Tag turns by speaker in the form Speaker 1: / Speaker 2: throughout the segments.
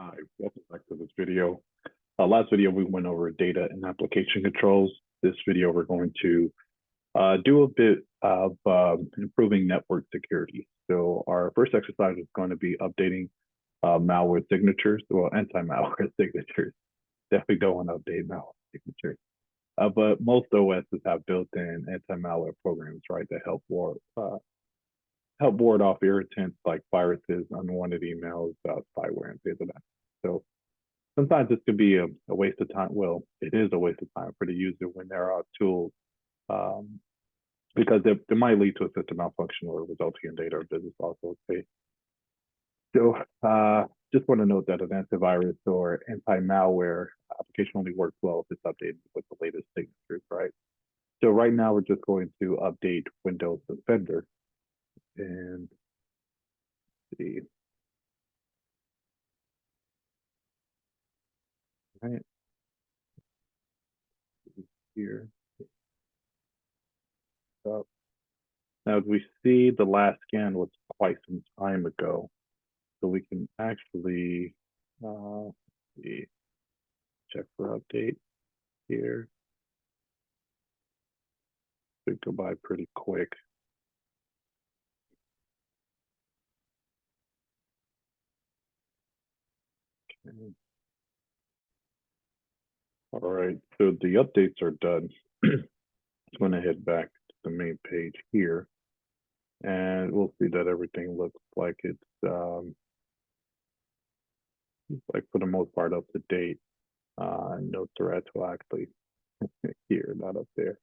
Speaker 1: Hi, welcome back to this video. Last video, we went over data and application controls. This video, we're going to do a bit of improving network security. So our first exercise is going to be updating malware signatures, well, anti-malware signatures. Definitely don't want to update malware signatures. But most OSs have built-in anti-malware programs, right, that help ward off irritants like viruses, unwanted emails, spyware, and things like that. So sometimes this can be a waste of time. Well, it is a waste of time for the user when there are tools um, because they might lead to a system malfunction or resulting in data or business loss. So just want to note that an antivirus or anti-malware application only works well if it's updated with the latest signatures, right? So right now we're just going to update Windows Defender and see. Right here. So now we see the last scan was quite some time ago. So we can actually see, check for update here. We go by pretty quick. Okay. All right, so the updates are done. I'm going to head back to the main page here, and we'll see that everything looks like it's like for the most part up to date. No threats will actually here, not up there.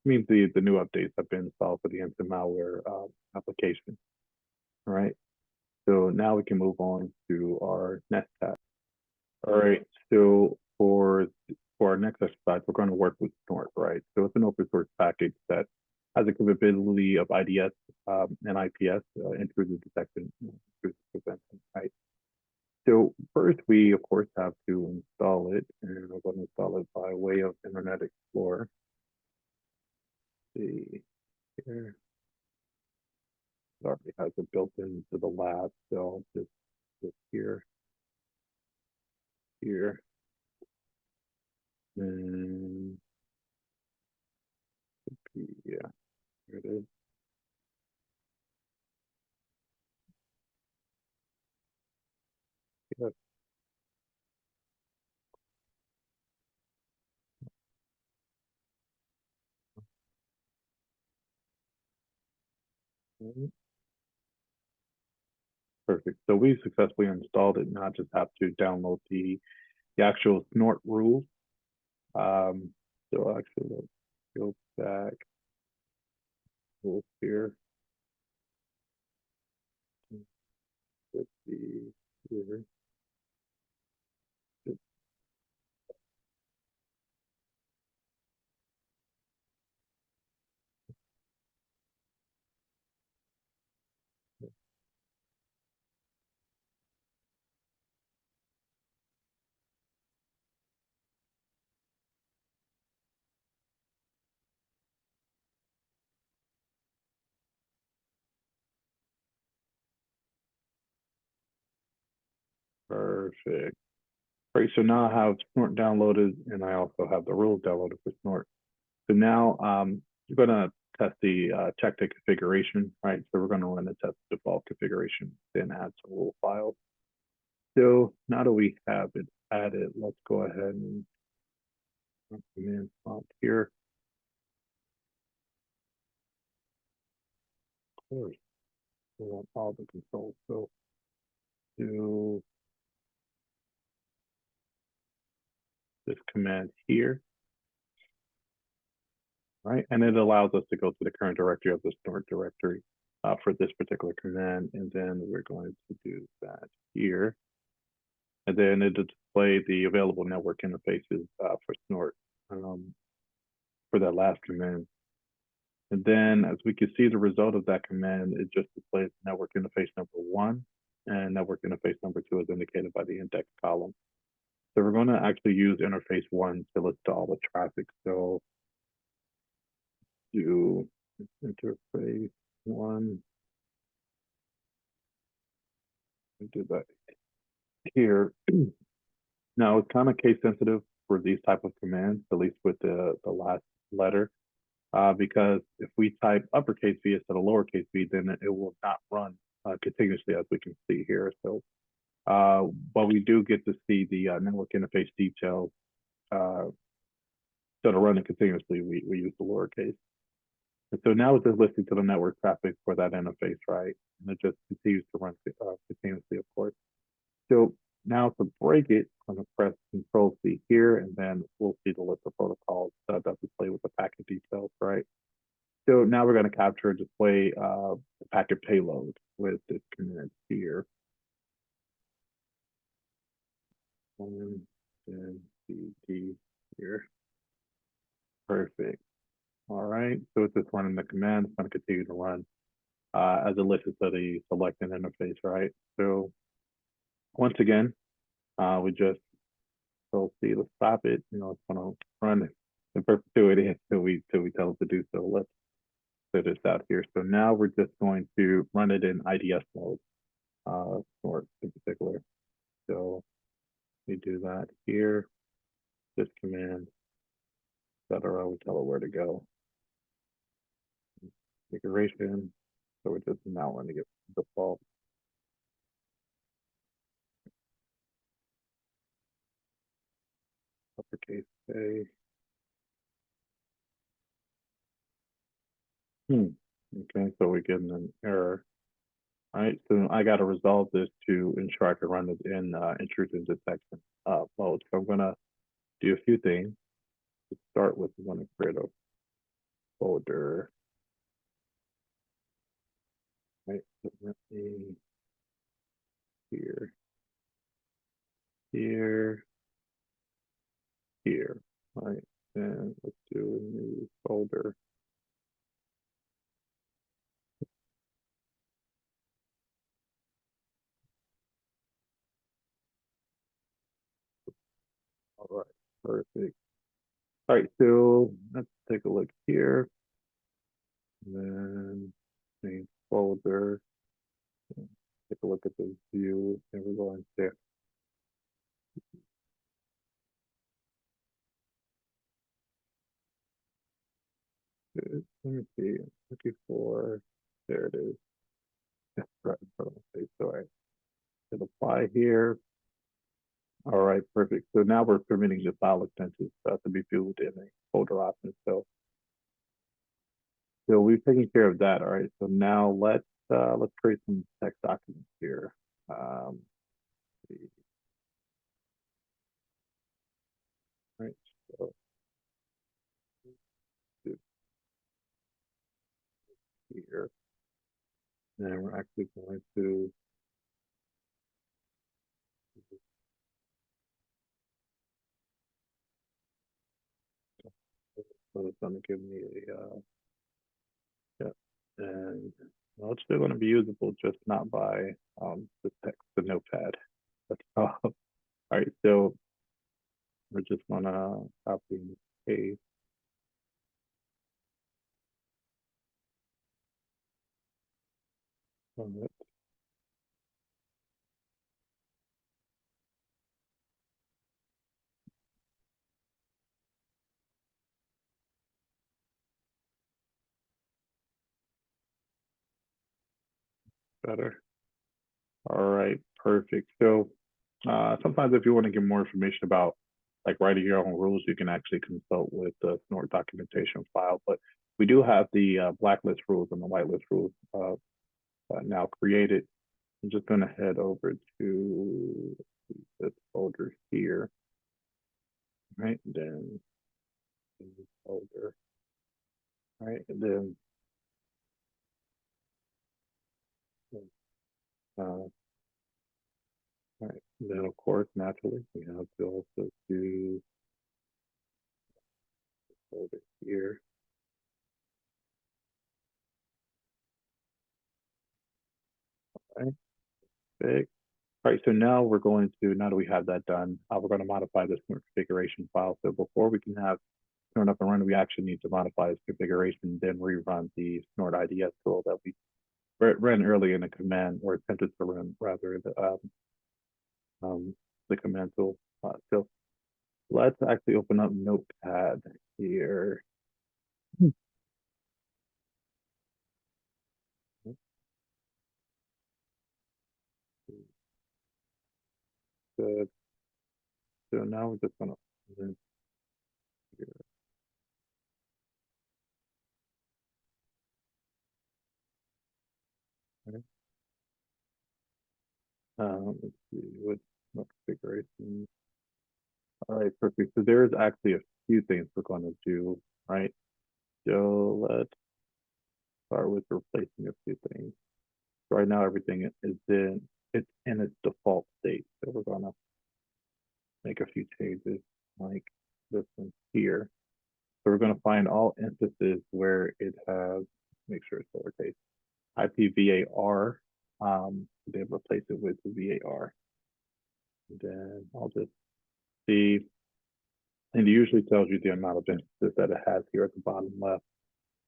Speaker 1: Means the new updates have been installed for the anti-malware application. All right. So now we can move on to our next task. All right. So for our next exercise, we're going to work with Snort, right? So it's an open source package that has a capability of IDS and IPS, intrusion detection, intrusion prevention, right? So first, we of course have to install it, and we're going to install it by way of Internet Explorer. Let's see here. It already has it built into the lab, so just here, and yeah, here it is. Yep. Perfect. So we successfully installed it. Now I just have to download the actual Snort rules. So actually, let's go back rules here. Let's see here. Perfect. Great. So now I have Snort downloaded, and I also have the rules downloaded for Snort. So now we're going to test the check the configuration, right? So we're going to run the test default configuration, then add some rule files. So now that we have it added, let's go ahead and run command prompt here. Of course, we want all the controls. So do this command here, right? And it allows us to go to the current directory of the Snort directory for this particular command. And then we're going to do that here. And then it'll display the available network interfaces for Snort for that last command. And then as we can see, the result of that command, it just displays network interface number 1, and network interface number 2 is indicated by the index column. So we're going to actually use interface 1 to list all the traffic. So do interface 1, do that here. Now it's kind of case sensitive for these type of commands, at least with the last letter, because if we type uppercase V instead of lowercase v, then it will not run continuously, as we can see here. So, but we do get to see the network interface details. So to run it continuously, we use the lowercase. And so now it's just listening to the network traffic for that interface, right? And it just continues to run continuously, of course. So now to break it, I'm going to press Control C here, and then we'll see the list of protocols that display with the packet details, right? So now we're going to capture and display the packet payload with this command here. And CT here. Perfect. All right. So it's just running the command. It's going to continue to run as it listens to the selected interface, right? So once again, we just Control C to stop it. You know, it's going to run in perpetuity until we tell it to do so. Let's put this out here. So now we're just going to run it in IDS mode, Snort in particular. So we do that here. This command, etc. We tell it where to go. Configuration. So we're just now running it default. Uppercase A. Okay, so we're getting an error. All right, so I got to resolve this to ensure I can run it in intrusion detection mode. So I'm gonna do a few things. To start with, I'm gonna create a folder. Right, so let me here, here, here. All right, and let's do a new folder. All right, perfect. All right, so let's take a look here. And then change folder. Take a look at the view, and we're going to let me see. I'm looking for there it is. Right in front of my face. So I hit apply here. All right, perfect. So now we're permitting the file extensions to be viewed in a folder option. So we've taken care of that. All right. So now let's create some text documents here. Right. So here, and we're actually going to so it's going to give me a yeah, and well, it's still going to be usable, just not by the text, the notepad. That's all. All right, so we're just gonna copy and paste. On it. Better. All right, perfect. So sometimes if you want to get more information about like writing your own rules, you can actually consult with the Snort documentation file. But we do have the blacklist rules and the whitelist rules now created. I'm just going to head over to this folder here, right? Then this folder, right? And then right. And then of course, naturally, we have to also do folder here. Right. Big. All right, so now we're going to, now that we have that done, we're going to modify this configuration file. So before we can have Snort up and running, we actually need to modify this configuration, then rerun the Snort IDS tool that we ran earlier in the command, or attempted to run rather. the command tool. So let's actually open up Notepad here. Good. So now we're just gonna open here. Okay. Let's see what configuration. All right, perfect. So there's actually a few things we're going to do, right? So let's start with replacing a few things. So right now, everything is it's in its default state. So we're going to make a few changes, like this one here. So we're going to find all instances where it has, make sure it's lowercase, IPVAR. Then replace it with VAR. And then I'll just see, and it usually tells you the amount of instances that it has here at the bottom left.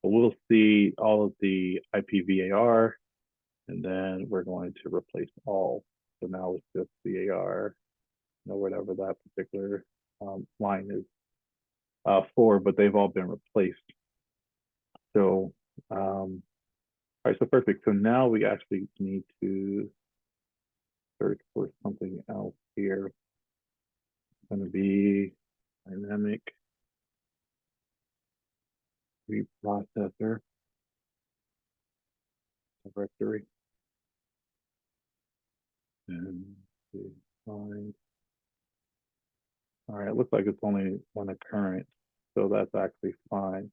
Speaker 1: But we'll see all of the IPVAR, and then we're going to replace all. So now it's just VAR, whatever that particular line is for, but they've all been replaced. So, all right, so perfect. So now we actually need to search for something else here. It's going to be dynamic reprocessor directory. And find. All right, it looks like it's only one occurrence, so that's actually fine.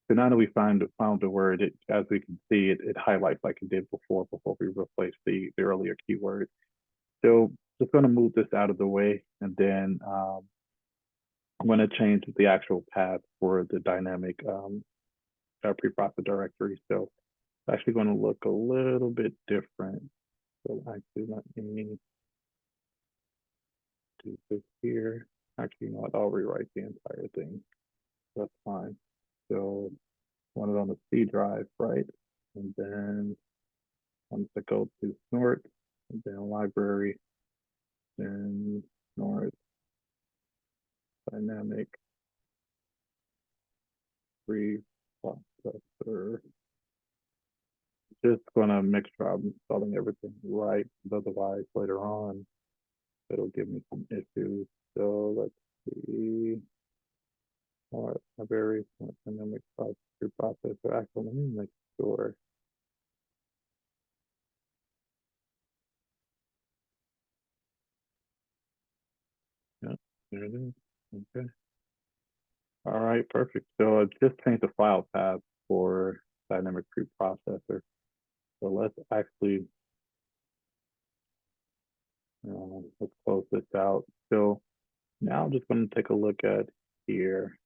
Speaker 1: So now that we found the word, it, as we can see, it highlights like it did before we replaced the earlier keyword. So just going to move this out of the way, and then I'm going to change the actual path for the dynamic preprocessor directory. So it's actually going to look a little bit different. So actually, let me do this here. Actually, you know what? I'll rewrite the entire thing. That's fine. So want it on the C drive, right? And then I'm to go to Snort, and then library, then Snort dynamic preprocessor. Just gonna make sure I'm spelling everything right, because otherwise later on it'll give me some issues. So let's see. Library dynamic preprocessor. Actually, let me make sure. Yeah, there it is. Okay. All right, perfect. So I just changed the file path for dynamic preprocessor. So let's actually let's close this out. So now I'm just going to take a look at here,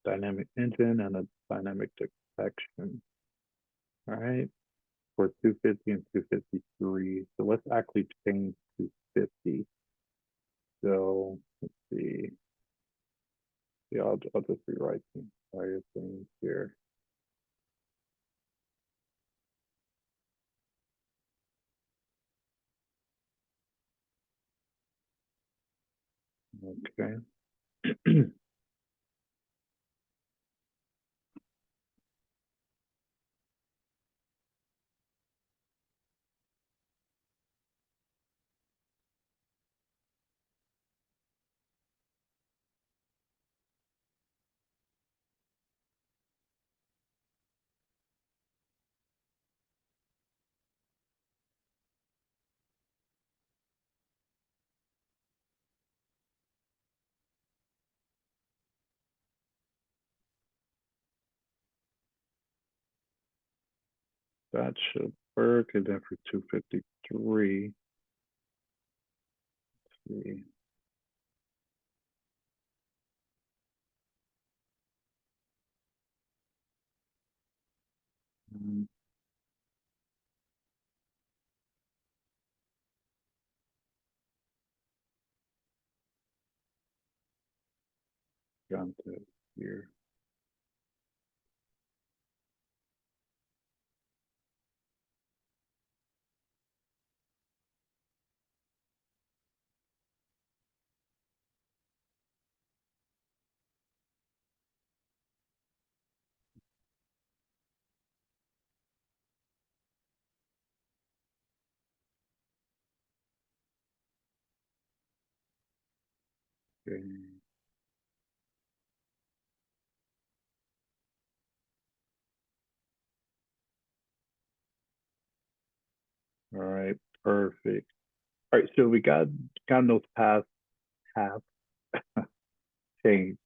Speaker 1: dynamic engine and a dynamic detection. All right, for 250 and 253. So let's actually change to 50. So let's see. Yeah, I'll just rewrite the entire thing here. Okay. That should work. And then for 253, let's see. Got this here. Okay. All right, perfect. All right, so we got those past have changed.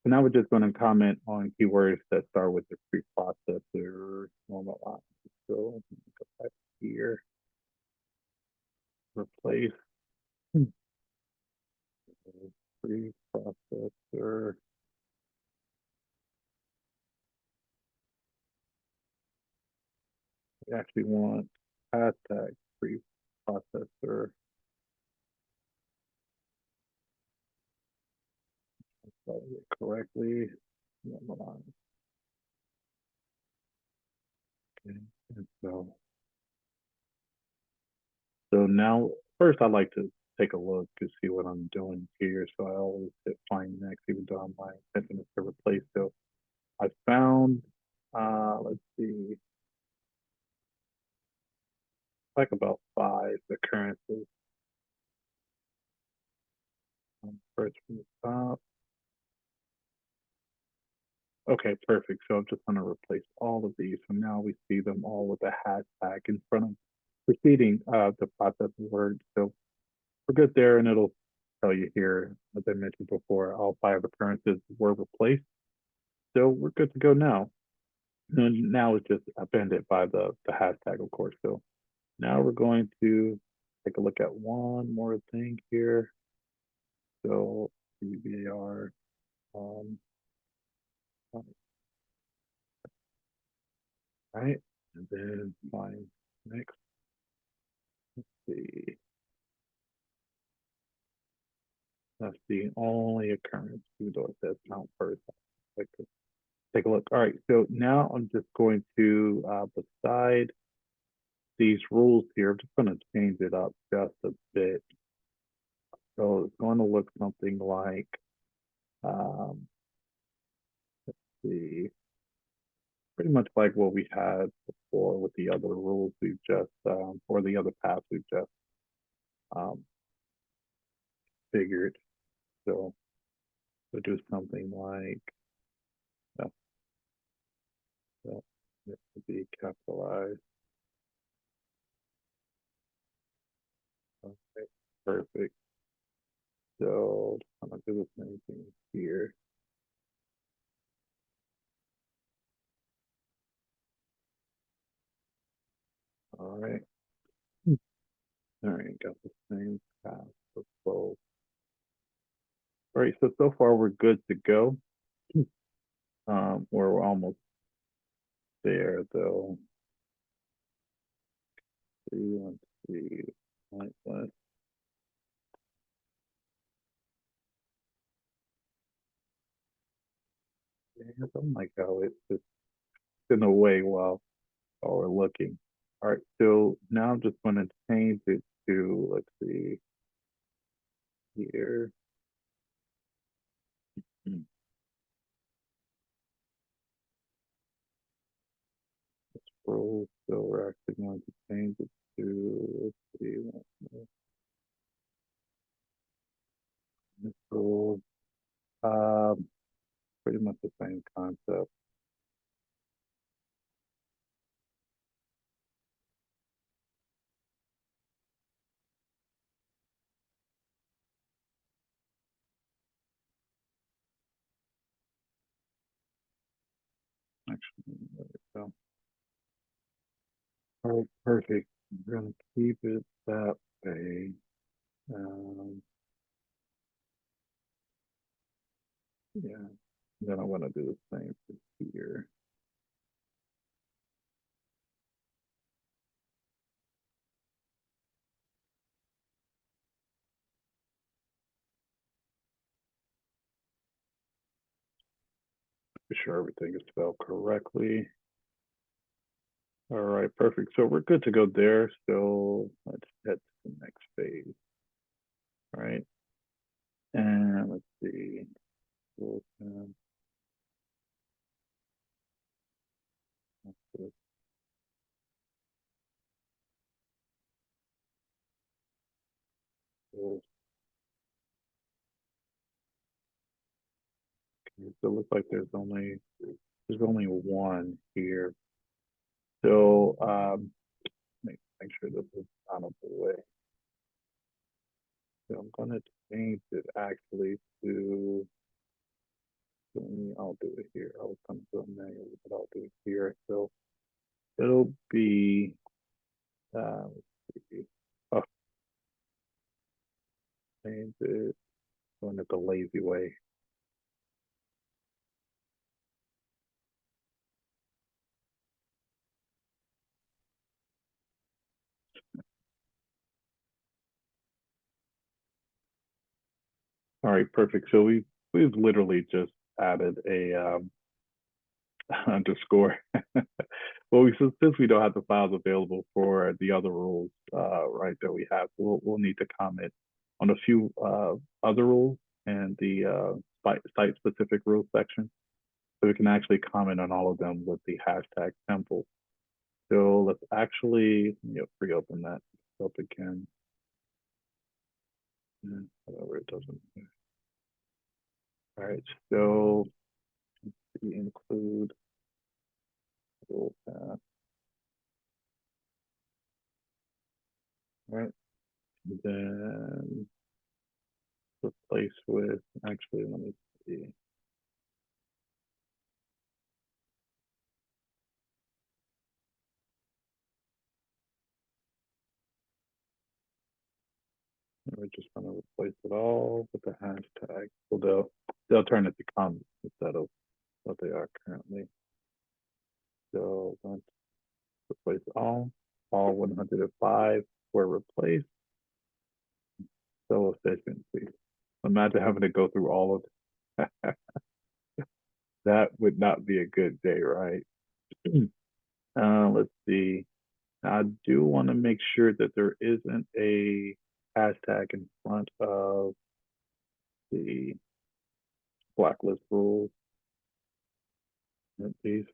Speaker 1: So now we're just going to comment on keywords that start with the preprocessor normal line. So go back here, replace preprocessor. We actually want hashtag preprocessor. Spell it correctly. Normal line. Okay. And so now, first I like to take a look to see what I'm doing here. So I always hit find next, even though my intention is to replace. So I found, let's see, like about 5 occurrences. First from the top. Okay, perfect. So I'm just going to replace all of these. So now we see them all with a hashtag in front of preceding the processing word. So we're good there, and it'll tell you here, as I mentioned before, all 5 occurrences were replaced. So we're good to go now. And now it's just appended by the hashtag, of course. So now we're going to take a look at one more thing here. So CVAR, right? And then find next. Let's see. That's the only occurrence, even though it says count first. Like to take a look. All right, so now I'm just going to, beside these rules here, I'm just going to change it up just a bit. So it's going to look something like, let's see, pretty much like what we had before with the other rules we've just, or the other paths we've just um, figured. So we'll do something like, uh, that to be capitalized. Okay, perfect. So I'm gonna do the same thing here. All right. All right, got the same path for both. All right, so far we're good to go. We're almost there though. Let's see. Like what? Yeah, something like how it's just in a way while we're looking. All right, so now I'm just going to change it to, let's see here. Scroll, so we're actually going to change it to, let's see, scroll. Um, Pretty much the same concept. Actually, there we go. All right, perfect. We're gonna keep it that way. Um, yeah. Then I want to do the same for here. Be sure everything is spelled correctly. All right, perfect. So we're good to go there. So let's head to the next phase. All right. And let's see. So it looks like there's only one here. So make sure this is out of the way. So I'm gonna change it actually to, I'll do it here. I was gonna do it manually, but I'll do it here. So it'll be let's see. Oh, change it, doing it the lazy way. All right, perfect. So we've literally just added a underscore. Well, since we don't have the files available for the other rules, right, that we have, we'll need to comment on a few other rules and the site specific rules section, so we can actually comment on all of them with the hashtag temple. So let's actually reopen that up again. However, it doesn't. All right, so we include rule path. All right, and then replace with, actually, let me see. We're just going to replace it all with the hashtag. So they'll turn it to comments instead of what they are currently. So let's replace all 105 were replaced. So efficiency. Imagine having to go through all of it. That would not be a good day, right? Let's see. I do want to make sure that there isn't a hashtag in front of the blacklist rules, at least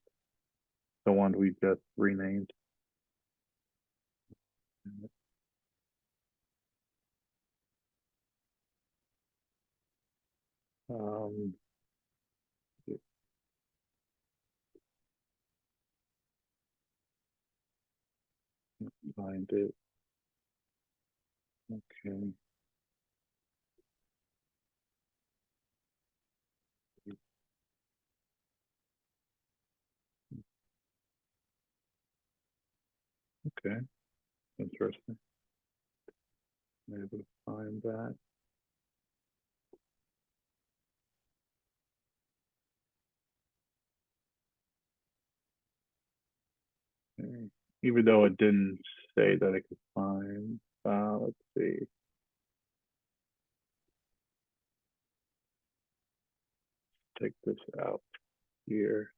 Speaker 1: the one we just renamed. Um, find it. Okay. Okay. Interesting. I'm able to find that. Okay. Even though it didn't say that I could find, let's see. Take this out here.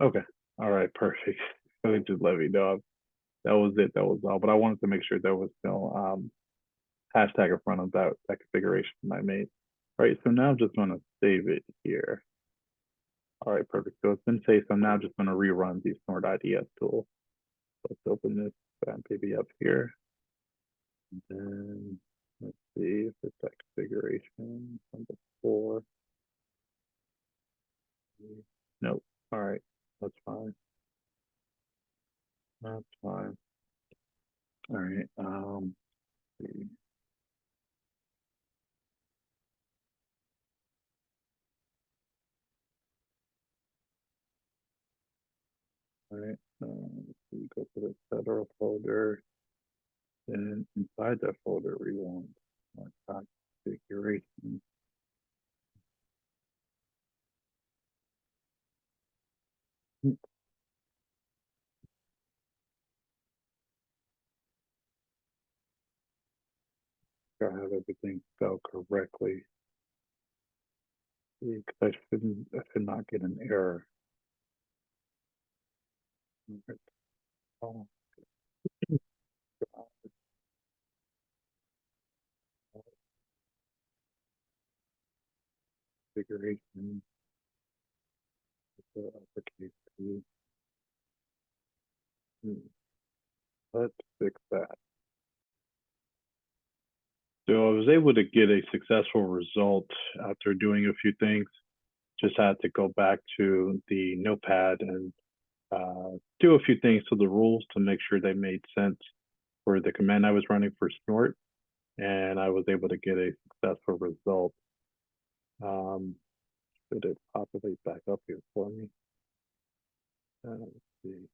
Speaker 1: Okay. All right. Perfect. Just let me know. That was it. That was all. But I wanted to make sure there was no hashtag in front of that configuration I made. All right. So now I'm just going to save it here. All right. Perfect. So it's been saved. So I'm now just going to rerun the Snort IDS tool. Let's open this bad baby up here. And then let's see if it's that configuration from before. Nope. All right. That's fine. That's fine. All right. Let's see. All right. Let's see. Go to the federal folder. Then inside that folder, we want our configuration. I have everything spelled correctly. Because I should not get an error. Oh, configuration. The uppercase P. Let's fix that. So I was able to get a successful result after doing a few things. Just had to go back to the notepad and do a few things to the rules to make sure they made sense for the command I was running for Snort, and I was able to get a successful result. Should it populate back up here for me? Let's see.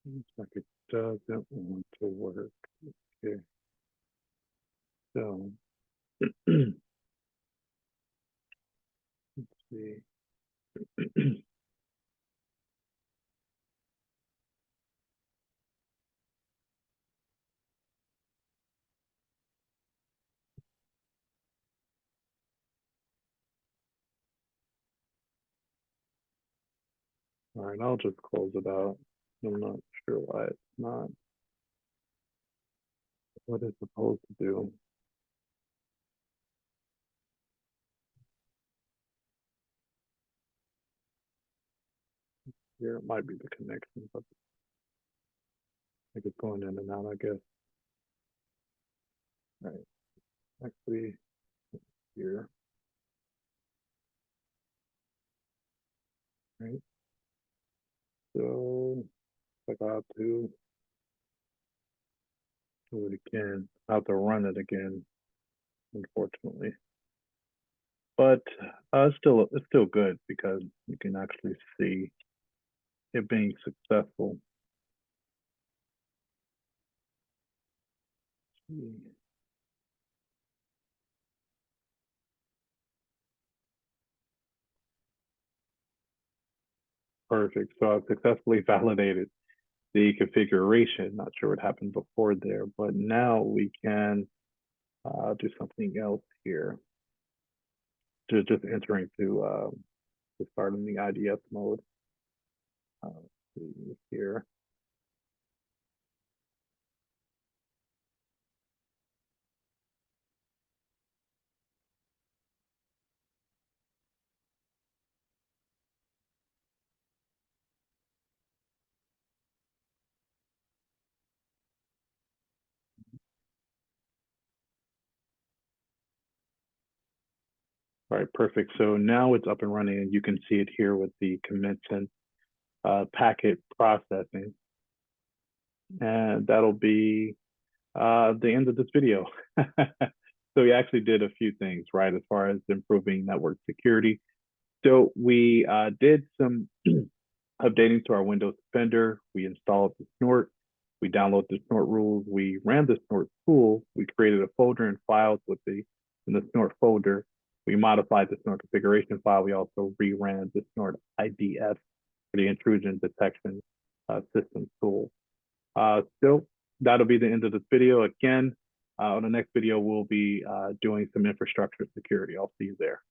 Speaker 1: Looks like it doesn't want to work. Okay, so let's see. All right, I'll just close it out. I'm not sure why it's not what it's supposed to do. Here it might be the connection, but I think it's going in and out, I guess. All right, actually here. All right, so I got to do it again. I have to run it again, unfortunately. But it's still good because you can actually see it being successful. Perfect. So I've successfully validated the configuration. Not sure what happened before there, but now we can do something else here. Just entering to start in the IDS mode. Let's see here. All right, perfect. So now it's up and running, and you can see it here with the commits and packet processing. And that'll be the end of this video. So we actually did a few things, right, as far as improving network security. So we did some updating to our Windows Defender. We installed the Snort. We downloaded the Snort rules. We ran the Snort tool. We created a folder and files in the Snort folder. We modified the Snort configuration file. We also reran the Snort IDS for the Intrusion Detection System tool. So that'll be the end of this video. Again, on the next video, we'll be doing some infrastructure security. I'll see you there.